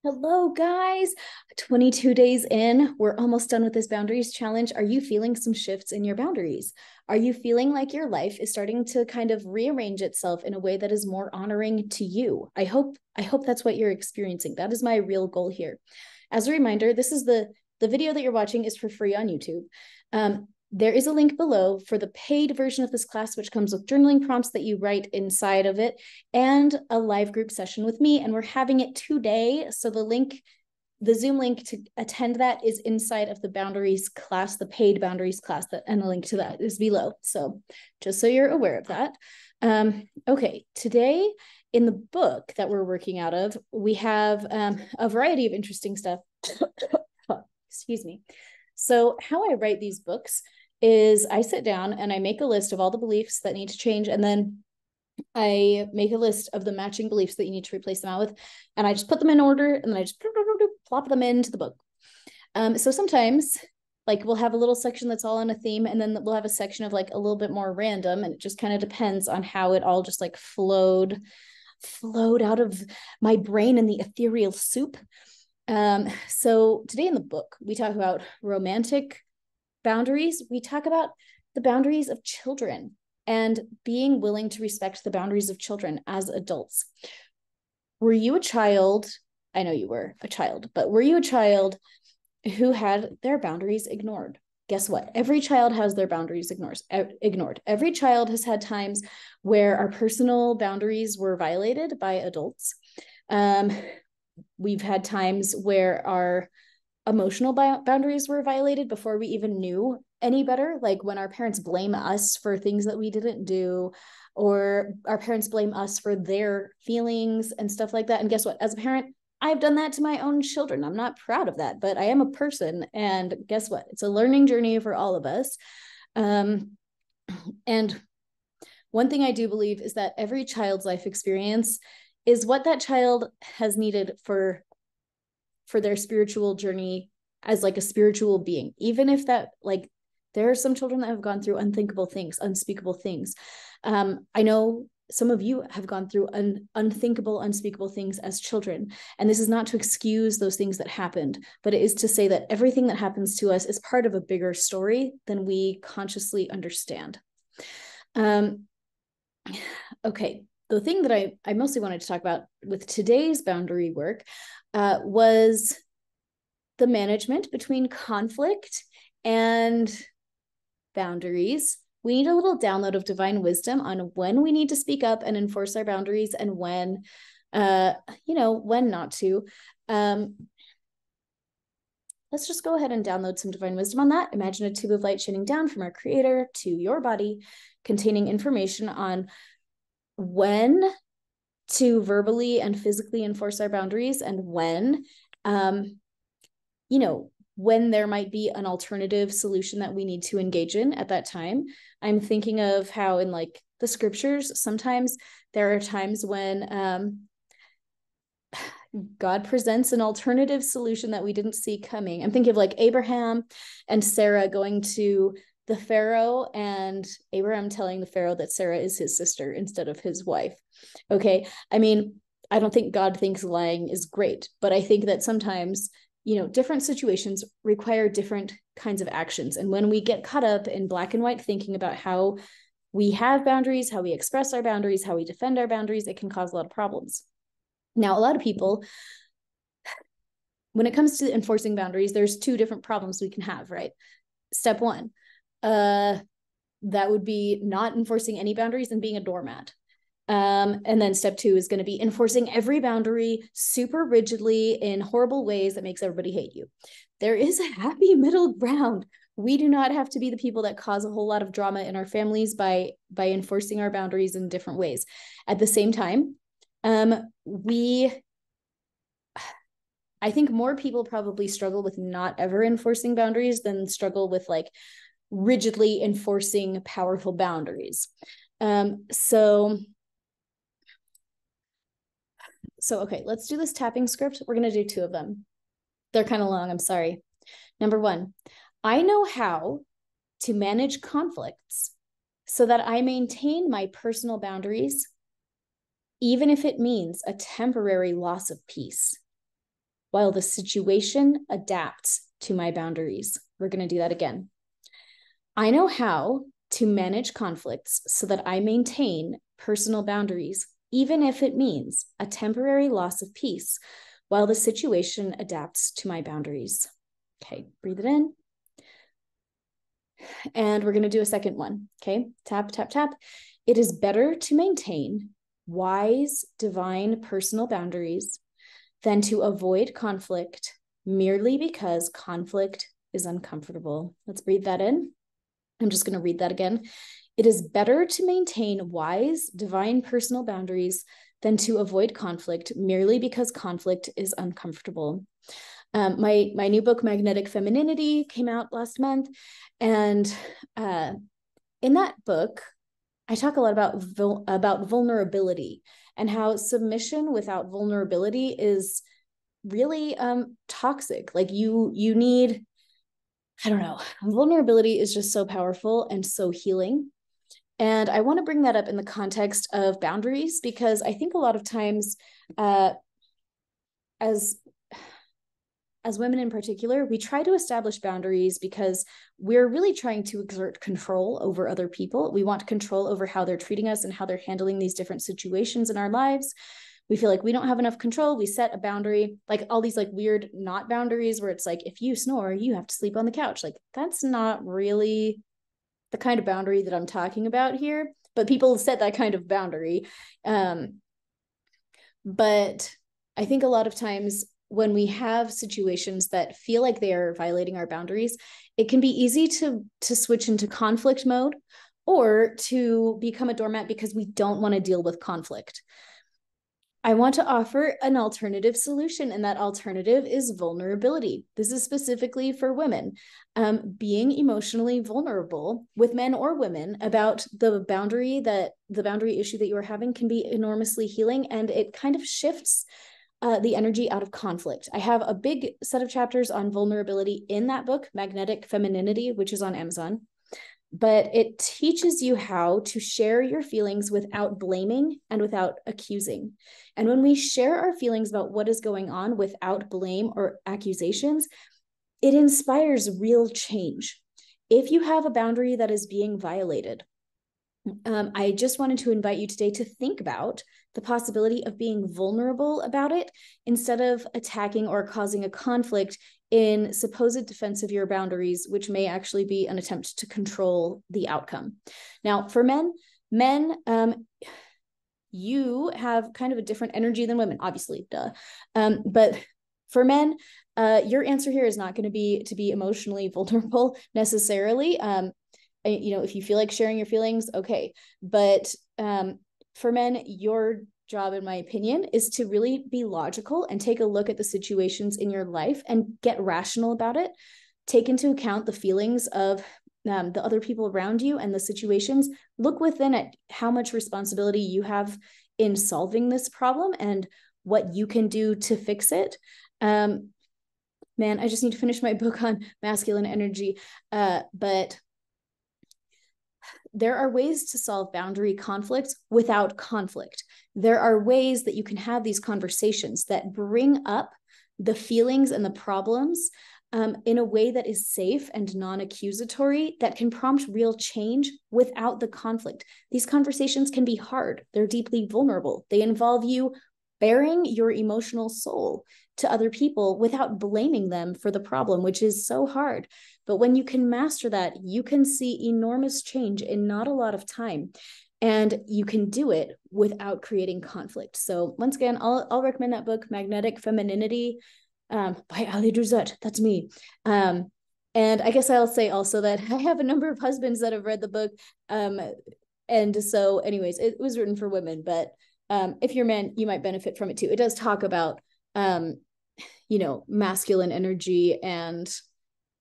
Hello, guys. 22 days in, we're almost done with this boundaries challenge. Are you feeling some shifts in your boundaries? Are you feeling like your life is starting to kind of rearrange itself in a way that is more honoring to you? I hope that's what you're experiencing. That is my real goal here. As a reminder, this is the video that you're watching is for free on YouTube. There is a link below for the paid version of this class, which comes with journaling prompts that you write inside of it and a live group session with me. And we're having it today. So the Zoom link to attend that is inside of the boundaries class, the paid boundaries class, and the link to that is below. So just so you're aware of that. Okay, today in the book that we're working out of, we have a variety of interesting stuff. Excuse me. So how I write these books is I sit down and I make a list of all the beliefs that need to change, and then I make a list of the matching beliefs that you need to replace them out with, and I just put them in order, and then I just plop them into the book. So sometimes like we'll have a little section that's all on a theme, and then we'll have a section of like a little bit more random, and it just kind of depends on how it all just like flowed out of my brain in the ethereal soup. So today in the book, we talk about romantic boundaries. We talk about the boundaries of children and being willing to respect the boundaries of children as adults. Were you a child? I know you were a child, but were you a child who had their boundaries ignored? Guess what? Every child has their boundaries ignored. Every child has had times where our personal boundaries were violated by adults. We've had times where our emotional boundaries were violated before we even knew any better, like when our parents blame us for things that we didn't do, or our parents blame us for their feelings and stuff like that. And guess what? As a parent, I've done that to my own children. I'm not proud of that, but I am a person. And guess what? It's a learning journey for all of us. And one thing I do believe is that every child's life experience is what that child has needed for their spiritual journey as like a spiritual being, even if that like there are some children that have gone through unthinkable things, unspeakable things. I know some of you have gone through unthinkable, unspeakable things as children. And this is not to excuse those things that happened, but it is to say that everything that happens to us is part of a bigger story than we consciously understand. Okay, the thing that I mostly wanted to talk about with today's boundary work was the management between conflict and boundaries. We need a little download of divine wisdom on when we need to speak up and enforce our boundaries and when not to. Let's just go ahead and download some divine wisdom on that. Imagine a tube of light shining down from our creator to your body, containing information on when to verbally and physically enforce our boundaries and when when there might be an alternative solution that we need to engage in at that time. I'm thinking of how in like the scriptures, sometimes there are times when God presents an alternative solution that we didn't see coming. I'm thinking of like Abraham and Sarah going to the Pharaoh, and Abraham telling the Pharaoh that Sarah is his sister instead of his wife. Okay. I mean, I don't think God thinks lying is great, but I think that sometimes, different situations require different kinds of actions. And when we get caught up in black and white thinking about how we have boundaries, how we express our boundaries, how we defend our boundaries, it can cause a lot of problems. Now, a lot of people, when it comes to enforcing boundaries, there's two different problems we can have, right? Step one, that would be not enforcing any boundaries and being a doormat. And then step two is going to be enforcing every boundary super rigidly in horrible ways that makes everybody hate you. There is a happy middle ground. We do not have to be the people that cause a whole lot of drama in our families by enforcing our boundaries in different ways. At the same time, I think more people probably struggle with not ever enforcing boundaries than struggle with like rigidly enforcing powerful boundaries. So, okay, let's do this tapping script. We're going to do two of them. They're kind of long. I'm sorry. Number one, I know how to manage conflicts so that I maintain my personal boundaries, even if it means a temporary loss of peace. while the situation adapts to my boundaries. We're going to do that again. I know how to manage conflicts so that I maintain personal boundaries, even if it means a temporary loss of peace while the situation adapts to my boundaries. Okay, breathe it in. And we're going to do a second one. Okay, tap, tap, tap. It is better to maintain wise, divine personal boundaries than to avoid conflict merely because conflict is uncomfortable. Let's breathe that in. I'm just going to read that again. It is better to maintain wise, divine personal boundaries than to avoid conflict merely because conflict is uncomfortable. My new book, Magnetic Femininity, came out last month. And in that book, I talk a lot about vulnerability and how submission without vulnerability is really toxic. Like you need, I don't know, vulnerability is just so powerful and so healing. And I want to bring that up in the context of boundaries, because I think a lot of times as women in particular, we try to establish boundaries because we're really trying to exert control over other people. We want control over how they're treating us and how they're handling these different situations in our lives. We feel like we don't have enough control. We set a boundary, like all these like weird not boundaries where it's like, if you snore, you have to sleep on the couch. Like that's not really the kind of boundary that I'm talking about here, but people set that kind of boundary. But I think a lot of times when we have situations that feel like they are violating our boundaries, it can be easy to switch into conflict mode or to become a doormat because we don't want to deal with conflict. I want to offer an alternative solution, and that alternative is vulnerability. This is specifically for women. Being emotionally vulnerable with men or women about the boundary issue that you are having can be enormously healing, and it kind of shifts the energy out of conflict. I have a big set of chapters on vulnerability in that book, Magnetic Femininity, which is on Amazon. But it teaches you how to share your feelings without blaming and without accusing. And when we share our feelings about what is going on without blame or accusations, it inspires real change. If you have a boundary that is being violated, I just wanted to invite you today to think about the possibility of being vulnerable about it instead of attacking or causing a conflict in supposed defense of your boundaries, which may actually be an attempt to control the outcome. Now, for men, you have kind of a different energy than women, obviously, duh. But for men, your answer here is not going to be emotionally vulnerable necessarily. If you feel like sharing your feelings, okay. But for men, your job, in my opinion, is to really be logical and take a look at the situations in your life and get rational about it. Take into account the feelings of the other people around you and the situations. Look within at how much responsibility you have in solving this problem and what you can do to fix it. Man, I just need to finish my book on masculine energy. But there are ways to solve boundary conflicts without conflict. There are ways that you can have these conversations that bring up the feelings and the problems in a way that is safe and non-accusatory, that can prompt real change without the conflict. These conversations can be hard. They're deeply vulnerable. They involve you bearing your emotional soul to other people without blaming them for the problem, which is so hard. But when you can master that, you can see enormous change in not a lot of time. And you can do it without creating conflict. So once again, I'll recommend that book, Magnetic Femininity, by Ali Druzet. That's me. And I guess I'll say also that I have a number of husbands that have read the book. And so anyways, it was written for women, but if you're a man, you might benefit from it too. It does talk about, masculine energy and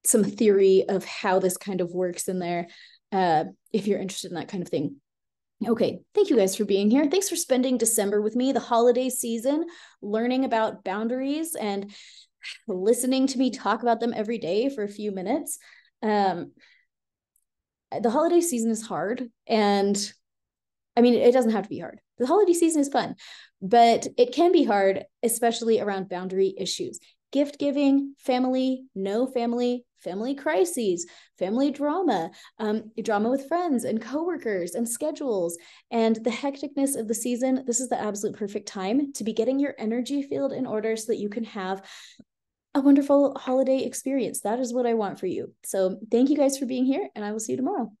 some theory of how this kind of works in there, if you're interested in that kind of thing. Okay, thank you guys for being here. Thanks for spending December with me, the holiday season, learning about boundaries and listening to me talk about them every day for a few minutes. The holiday season is hard, and I mean, it doesn't have to be hard. The holiday season is fun, but it can be hard, especially around boundary issues. gift giving, family, no family, family crises, family drama, drama with friends and coworkers and schedules, and the hecticness of the season. This is the absolute perfect time to be getting your energy field in order so that you can have a wonderful holiday experience. That is what I want for you. So thank you guys for being here, and I will see you tomorrow.